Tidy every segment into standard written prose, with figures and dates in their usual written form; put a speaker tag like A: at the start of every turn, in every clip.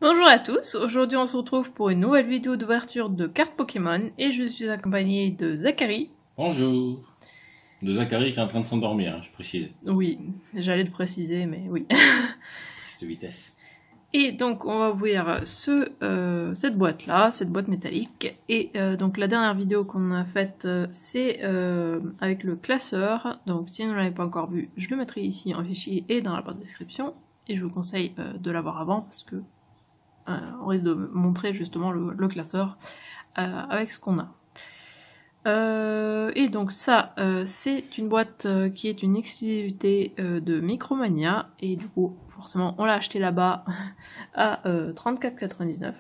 A: Bonjour à tous, aujourd'hui on se retrouve pour une nouvelle vidéo d'ouverture de cartes Pokémon et je suis accompagnée de Zachary.
B: Bonjour. De Zachary qui est en train de s'endormir, je précise.
A: Oui, j'allais le préciser mais oui.
B: Prise de vitesse.
A: Et donc on va ouvrir cette boîte là, cette boîte métallique. Et donc la dernière vidéo qu'on a faite c'est avec le classeur. Donc si vous ne l'avez pas encore vu, je le mettrai ici en fichier et dans la barre de description. Et je vous conseille de l'avoir avant parce que on risque de montrer justement le classeur avec ce qu'on a. Et donc ça, c'est une boîte qui est une exclusivité de Micromania, et du coup, forcément, on l'a acheté là-bas à 34,99.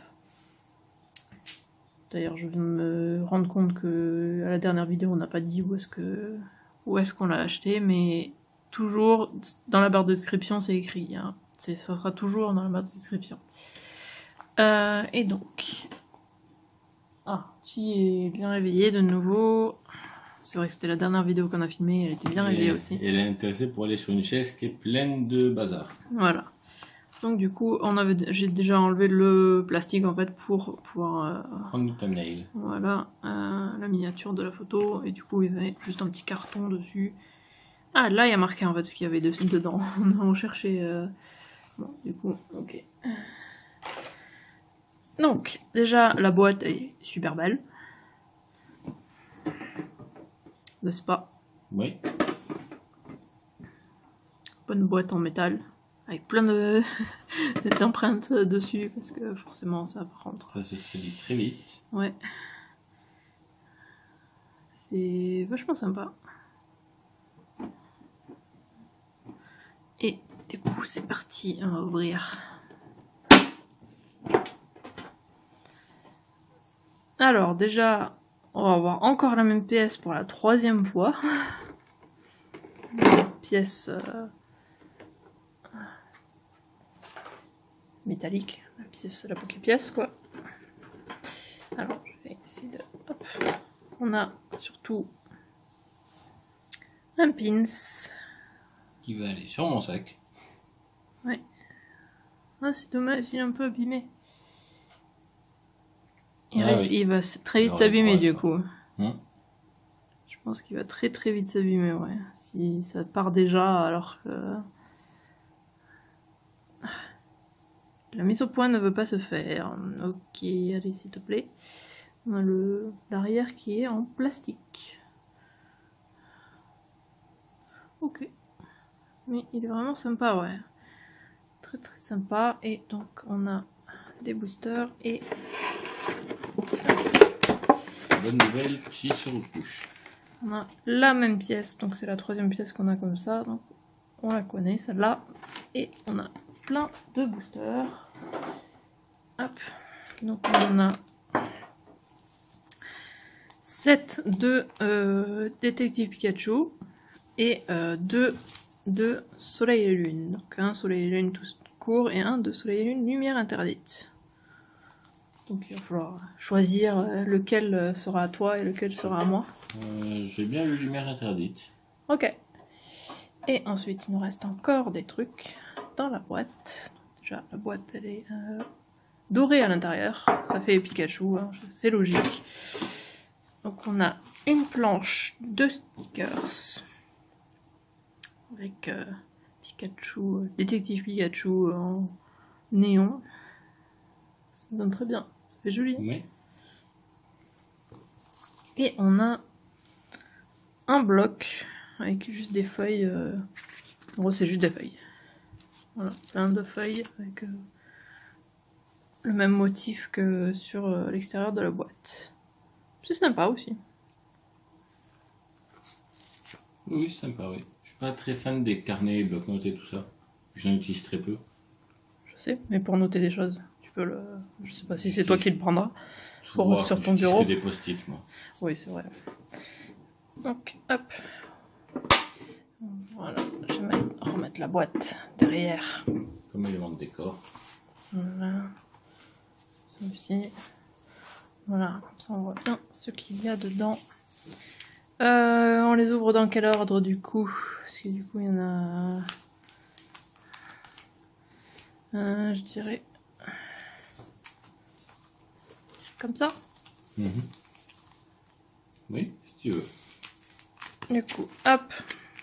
A: D'ailleurs, je viens de me rendre compte que à la dernière vidéo, on n'a pas dit où est-ce qu'on l'a acheté, mais toujours dans la barre de description, c'est écrit. Hein. Ça sera toujours dans la barre de description. Et donc... Ah, Chi est bien réveillée de nouveau. C'est vrai que c'était la dernière vidéo qu'on a filmée, elle était bien réveillée aussi.
B: Elle est intéressée pour aller sur une chaise qui est pleine de bazar.
A: Voilà. Donc du coup, j'ai déjà enlevé le plastique en fait pour pouvoir...
B: Prendre le thumbnail.
A: Voilà, la miniature de la photo, et du coup il y avait juste un petit carton dessus. Ah, là il y a marqué en fait ce qu'il y avait dedans. On cherchait... Bon, du coup, ok. Donc, déjà, la boîte est super belle. N'est-ce pas?
B: Oui.
A: Bonne boîte en métal, avec plein d'empreintes dessus, parce que forcément ça rentre.
B: Ça se dit très vite.
A: Ouais. C'est vachement sympa. Et du coup, c'est parti, on va ouvrir. Alors déjà, on va avoir encore la même pièce pour la troisième fois. Pièce métallique, la Poké-pièce quoi. Alors, je vais essayer de... Hop. On a surtout un pins.
B: Qui va aller sur mon sac.
A: Ouais. Ah, c'est dommage, il est un peu abîmé. Il va très vite s'abîmer du coup. Je pense qu'il va très vite s'abîmer, ouais. Si ça part déjà alors que... La mise au point ne veut pas se faire. Ok, allez s'il te plaît. On a l'arrière qui est en plastique. Ok. Mais il est vraiment sympa, ouais. Très sympa. Et donc on a des boosters et...
B: Bonne nouvelle, Chi se recouche.
A: On a la même pièce, donc c'est la troisième pièce qu'on a comme ça. Donc on la connaît, celle-là. Et on a plein de boosters. Hop. Donc on a 7 de Détective Pikachu et 2 de Soleil et Lune. Donc un Soleil et Lune tout court et un de Soleil et Lune Lumière Interdite. Donc il va falloir choisir lequel sera à toi et lequel sera à moi.
B: J'ai bien eu Lumière Interdite.
A: Ok. Et ensuite il nous reste encore des trucs dans la boîte. Déjà la boîte elle est dorée à l'intérieur. Ça fait Pikachu, hein, c'est logique. Donc on a une planche de stickers avec Pikachu, Détective Pikachu en néon. Ça donne très bien, ça fait joli.
B: Oui.
A: Et on a un bloc avec juste des feuilles. En gros c'est juste des feuilles. Voilà, plein de feuilles avec le même motif que sur l'extérieur de la boîte. C'est sympa aussi.
B: Oui, c'est sympa, oui. Je suis pas très fan des carnets, bloc-notes et tout ça. J'en utilise très peu.
A: Je sais, mais pour noter des choses, tu peux le... Je sais pas si c'est toi qui le prendras sur ton
B: bureau.
A: bureau.
B: Des post-it, moi.
A: Oui, c'est vrai. Donc, hop. Voilà, je vais remettre la boîte derrière.
B: Comme élément de décor.
A: Voilà. Celui-ci. Voilà, comme ça on voit bien ce qu'il y a dedans. On les ouvre dans quel ordre du coup? Parce que du coup il y en a... je dirais comme ça.
B: Oui, si tu veux.
A: Du coup, hop,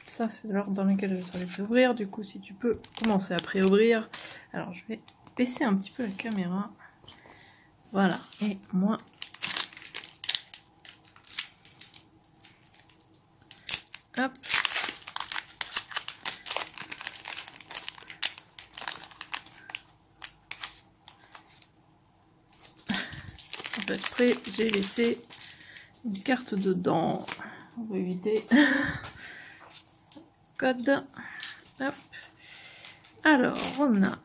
A: ça c'est l'ordre dans lequel je te laisse ouvrir. Du coup, si tu peux commencer à pré-ouvrir. Alors, je vais baisser un petit peu la caméra. Voilà, et moi... Hop. Sans faire exprès, j'ai laissé une carte dedans. On va éviter. Code. Hop. Alors, on a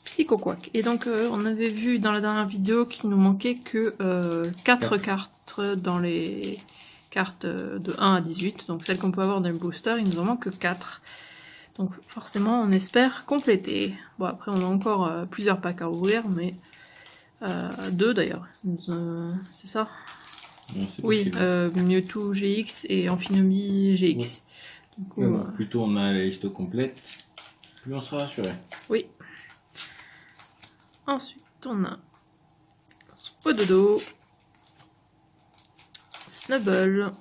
A: Psycho Quack. Et donc, on avait vu dans la dernière vidéo qu'il nous manquait que 4 cartes dans les cartes de 1 à 18. Donc, celles qu'on peut avoir dans le booster, il nous en manque que 4. Donc, forcément, on espère compléter. Bon, après, on a encore plusieurs packs à ouvrir, mais 2 d'ailleurs. C'est ça?
B: Non,
A: oui, Mewtwo GX et Amphinomie GX.
B: Oui.
A: Du coup,
B: plus tôt on a la liste complète, plus on sera rassuré.
A: Oui. Ensuite, on a Spododo, Snubble,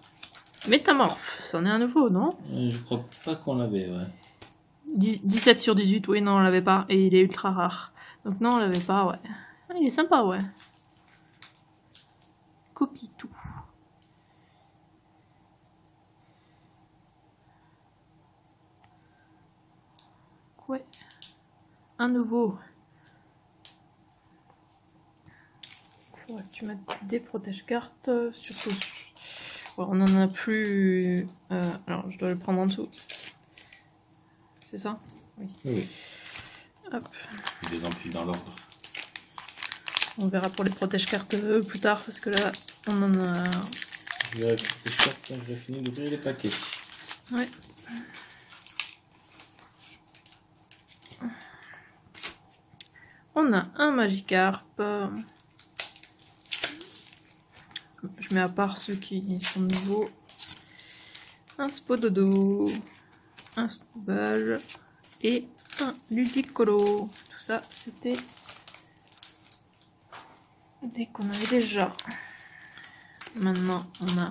A: Métamorphe. C'en est un nouveau, non?
B: Je crois pas qu'on l'avait, ouais.
A: 17 sur 18, oui, non, on l'avait pas. Et il est ultra rare. Donc non, on l'avait pas, ouais. Ah, il est sympa, ouais. Copie tout. Ouais. Un nouveau. Faudrait que tu mettes des protège-cartes. Surtout. Ouais, on en a plus. Alors, je dois le prendre en dessous. C'est ça? Oui.
B: Oui.
A: Hop.
B: Je les empile dans l'ordre.
A: On verra pour les protège-cartes plus tard, parce que là, on en a...
B: Je vais je vais finir d'ouvrir les paquets.
A: Ouais. On a un Magikarp. Je mets à part ceux qui sont nouveaux. Un Spododo. Un Snubble. Et un Ludicolo. Tout ça, c'était dès qu'on avait déjà. Maintenant, on a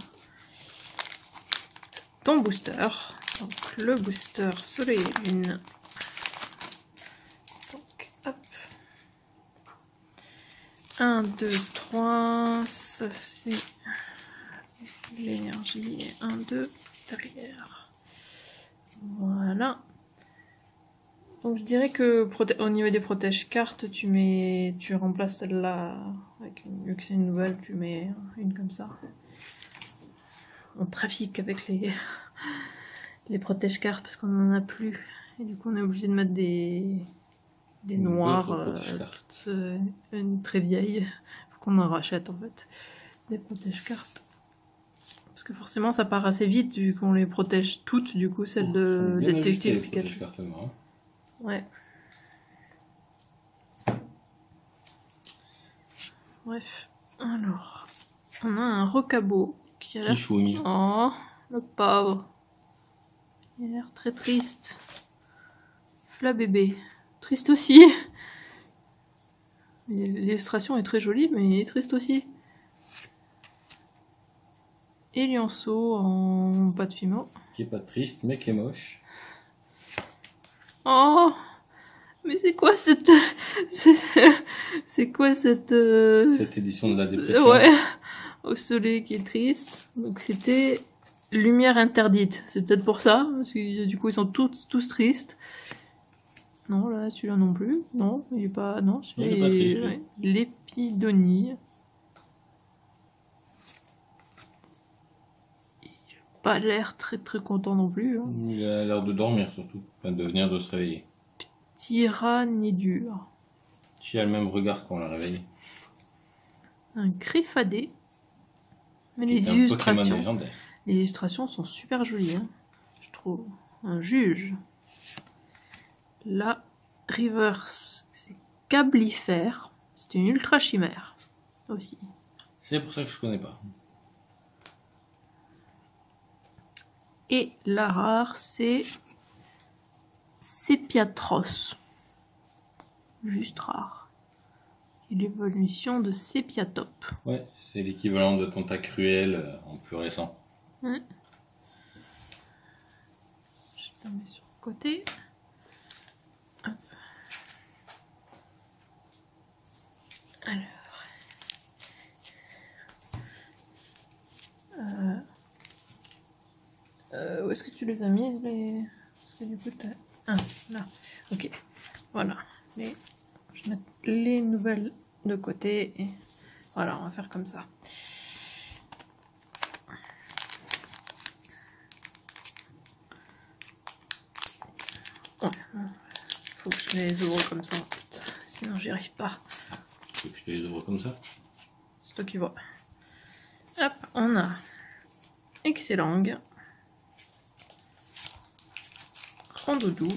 A: ton booster. Donc, le booster Soleil et Lune. Donc, hop. 1, 2, 3. Ça, c'est l'énergie. Et 1, 2 derrière. Voilà. Donc, je dirais que au niveau des protège-cartes, tu remplaces celle-là avec vu que c'est une nouvelle, tu mets une comme ça. On trafique avec les protège-cartes parce qu'on n'en a plus. Et du coup, on est obligé de mettre des noirs, très vieilles. Faut qu'on en rachète en fait. Des protège-cartes. Parce que forcément, ça part assez vite vu qu'on les protège toutes. Du coup, celle de Détective Pikachu. Ouais. Bref. Alors, on a un Rocabo qui a l'air... Oh, le pauvre. Il a l'air très triste. Flabébé. Triste aussi. L'illustration est très jolie, mais il est triste aussi. Et Lionceau en pâte Fimo.
B: Qui est pas triste, mais qui est moche.
A: Oh, mais c'est quoi cette... c'est quoi cette...
B: Cette édition de la dépression.
A: Ouais, au soleil qui est triste. Donc c'était Lumière interdite. C'est peut-être pour ça, parce que du coup ils sont tous tristes. Non, là, celui-là non plus. Non, il est pas... Non,
B: il est pas triste.
A: Ouais. L'épidonie. Il n'a pas l'air très content non plus. Hein.
B: Il a l'air de dormir surtout. Enfin, de venir de se réveiller.
A: Tyrannidur.
B: Qui a le même regard qu'on l'a réveillé.
A: Un Griffadé. Mais les illustrations sont super jolies, hein, je trouve. Un juge. La reverse, c'est Cablifère. C'est une ultra chimère aussi.
B: C'est pour ça que je connais pas.
A: Et la rare, c'est Sepiatros. Juste rare. Et l'évolution de Sépiatop.
B: Ouais, c'est l'équivalent de Tentacruel en plus récent.
A: Ouais. Je te mets sur le côté. Hop. Alors. Où est-ce que tu les as mises les... Parce que du coup t'as... Ah, là. Ok. Voilà. Je vais mettre les nouvelles de côté et voilà, on va faire comme ça. Ouais. Faut que je les ouvre comme ça en fait. Sinon j'y arrive pas.
B: Faut que je te les ouvre comme ça.
A: C'est toi qui vois. Hop, on a Excellent, Rondoudou,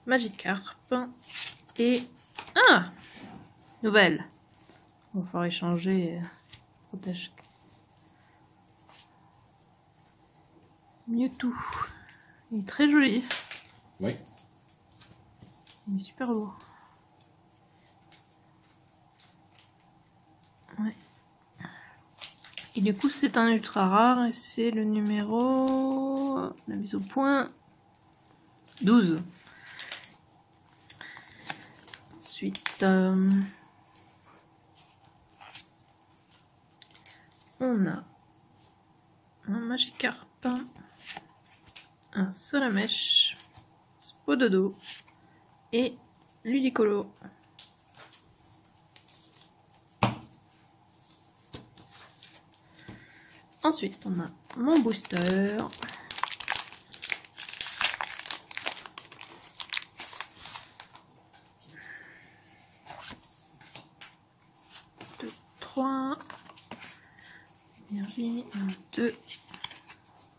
A: Magikarp et... Ah, nouvelle. On va falloir échanger. Protège. Mewtwo. Il est très joli.
B: Oui.
A: Il est super beau. Ouais. Et du coup, c'est un ultra rare et c'est le numéro... La mise au point 12. Ensuite, on a un Magikarp, un Salamèche, Spododo et Ludicolo. Ensuite, on a mon booster. Deux, 3. Énergie, 1, 2.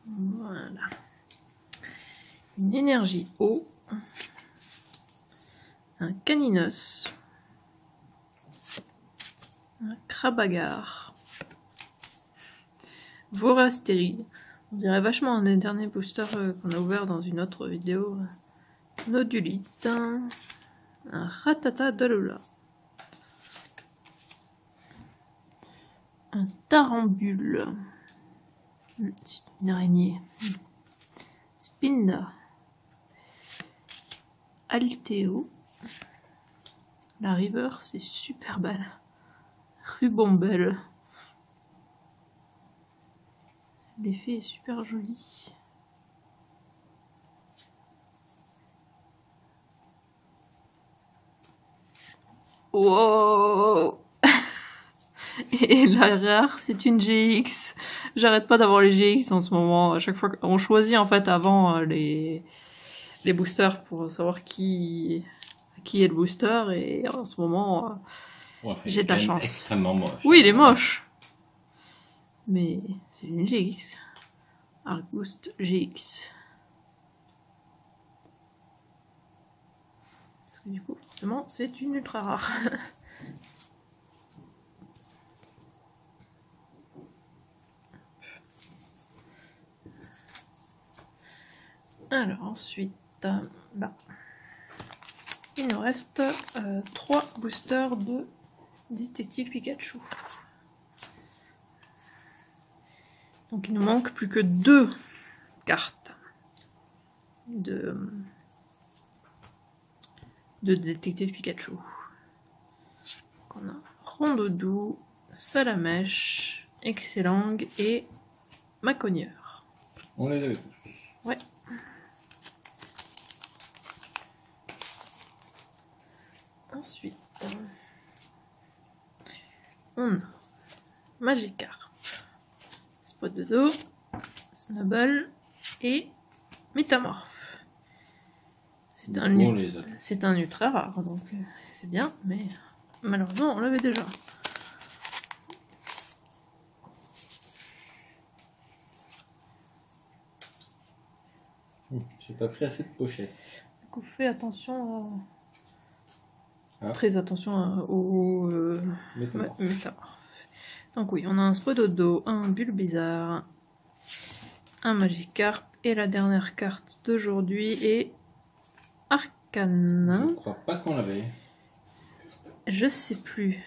A: Voilà. Une énergie eau. Un Caninos. Un Krabagar. Vorasteri. On dirait vachement un des derniers boosters qu'on a ouvert dans une autre vidéo. Nodulite. Un Ratata Dalula. Un Tarambule. C'est une araignée. Spinda. Alteo. La River, c'est super belle. Rubombelle. L'effet est super joli. Wow. Et la rare, c'est une GX. J'arrête pas d'avoir les GX en ce moment. À chaque fois qu'on choisit en fait avant les boosters pour savoir qui est le booster. Et en ce moment,
B: Ouais,
A: j'ai de la chance.
B: Extrêmement moche.
A: Oui, il est moche. Mais c'est une GX. Arc Boost GX. Parce que du coup, forcément, c'est une ultra rare. Alors ensuite, là, il nous reste 3 boosters de Détective Pikachu. Donc il nous manque plus que 2 cartes de Détective Pikachu. Donc on a Rondoudou, Salamèche, Excellent et Macogneur.
B: On les avait tous.
A: Ouais. Ensuite, on a Magikarp, Spododo, Snubbull et Métamorphe. C'est un ultra rare, donc c'est bien, mais malheureusement on l'avait déjà.
B: J'ai pas pris assez de pochettes.
A: Du coup, fais attention à...
B: Ah.
A: Très attention au Métamorphe. Donc oui, on a un Spododo, un Bulbizarre, un Magikarp, et la dernière carte d'aujourd'hui est Arcane.
B: Je crois pas qu'on l'avait.
A: Je sais plus.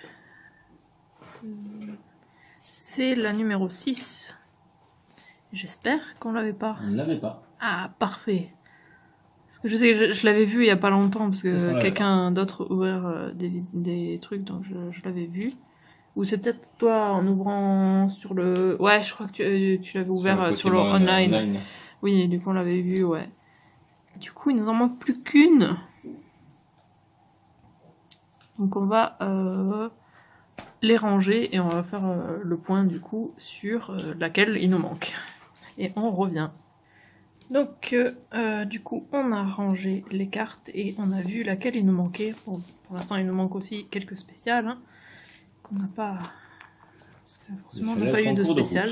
A: C'est la numéro 6. J'espère qu'on l'avait pas.
B: On ne l'avait pas.
A: Ah, parfait. Parce que je sais que je l'avais vu il y a pas longtemps, parce que quelqu'un d'autre ouvert des trucs, donc je l'avais vu. Ou c'est peut-être toi en ouvrant sur le... Ouais, je crois que tu l'avais ouvert sur le online. Oui, du coup on l'avait vu, ouais. Du coup, il nous en manque plus qu'une. Donc on va les ranger et on va faire le point du coup sur laquelle il nous manque. Et on revient. Donc du coup on a rangé les cartes et on a vu laquelle il nous manquait. Bon, pour l'instant il nous manque aussi quelques spéciales hein, qu'on n'a pas... Parce que forcément on n'a pas eu de spécial.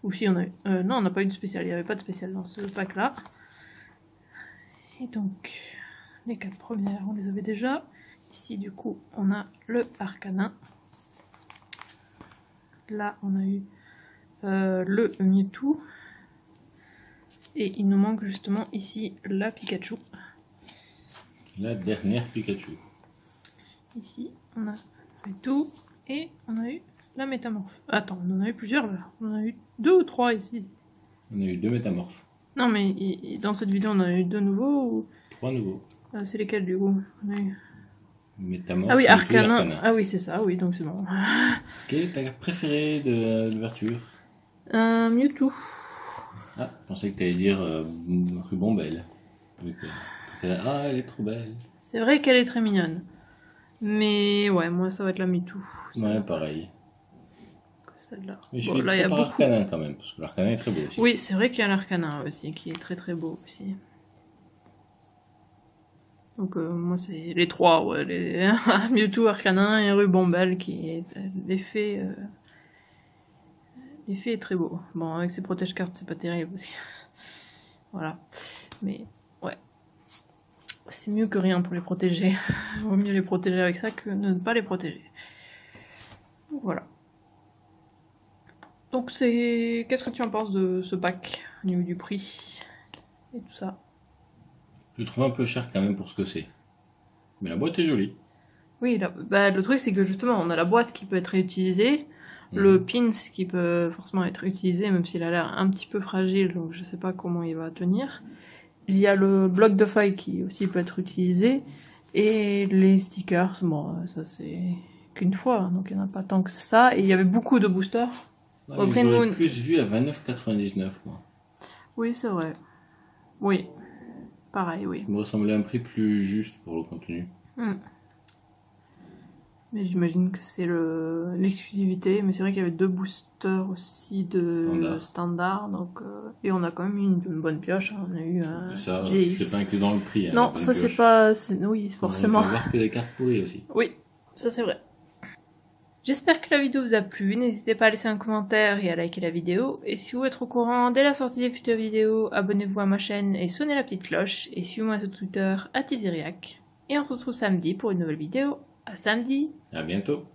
A: Ou si on a eu... non on n'a pas eu de spécial, il n'y avait pas de spécial dans ce pack là. Et donc les 4 premières on les avait déjà. Ici du coup on a le Arcanin. Là on a eu le Mewtwo. Et il nous manque justement ici la Pikachu.
B: La dernière Pikachu.
A: Ici on a Mewtwo et on a eu la métamorphe. Attends, on en a eu plusieurs là. On en a eu 2 ou 3 ici.
B: On a eu 2 métamorphes.
A: Non mais dans cette vidéo on en a eu 2 nouveaux ou...
B: 3 nouveaux.
A: C'est lesquels du coup on a eu...
B: Métamorphe.
A: Ah oui, Arcanin. Ah oui, c'est ça, oui, donc c'est bon.
B: Quelle est ta carte préférée de l'ouverture?
A: Mewtwo.
B: Ah, je pensais que tu allais dire Ruban Belle. Ah, elle est trop belle.
A: C'est vrai qu'elle est très mignonne. Mais ouais, moi ça va être la Mewtwo.
B: Ouais, pareil.
A: Celle-là.
B: Mais je suis là, il y a beaucoup... Arcanin quand même, parce que l'Arcanin est très beau aussi.
A: Oui, c'est vrai qu'il y a l'Arcanin aussi, qui est très très beau aussi. Donc moi c'est les 3, ouais, les Mewtwo, Arcanin et Ruban Belle qui est l'effet... L'effet est très beau. Bon, avec ces protège-cartes, c'est pas terrible aussi. Voilà. Mais, ouais. C'est mieux que rien pour les protéger. Il vaut mieux les protéger avec ça que de ne pas les protéger. Voilà. Donc, c'est... Qu'est-ce que tu en penses de ce pack, au niveau du prix et tout ça?
B: Je trouve un peu cher quand même pour ce que c'est. Mais la boîte est jolie.
A: Oui, le truc, c'est que justement, on a la boîte qui peut être réutilisée. Le pins qui peut forcément être utilisé, même s'il a l'air un petit peu fragile, donc je sais pas comment il va tenir. Il y a le bloc de feuilles qui aussi peut être utilisé. Et les stickers, bon, ça c'est qu'une fois, donc il n'y en a pas tant que ça. Et il y avait beaucoup de boosters.
B: Ouais, Green Moon... plus vu à 29,99 moi.
A: Oui, c'est vrai. Oui. Pareil, oui.
B: Ça me ressemblait à un prix plus juste pour le contenu.
A: Mais j'imagine que c'est l'exclusivité, mais c'est vrai qu'il y avait 2 boosters aussi de standard donc, et on a quand même eu une bonne pioche, hein. On a eu un
B: ça, c'est pas inclus dans le prix. Hein,
A: non, ça c'est pas... Oui, forcément.
B: On peut voir que des cartes pourries aussi.
A: Oui, ça c'est vrai. J'espère que la vidéo vous a plu, n'hésitez pas à laisser un commentaire et à liker la vidéo, et si vous voulez être au courant dès la sortie des futures vidéos, abonnez-vous à ma chaîne et sonnez la petite cloche, et suivez-moi sur Twitter @Iviriac, et on se retrouve samedi pour une nouvelle vidéo. À samedi.
B: À bientôt.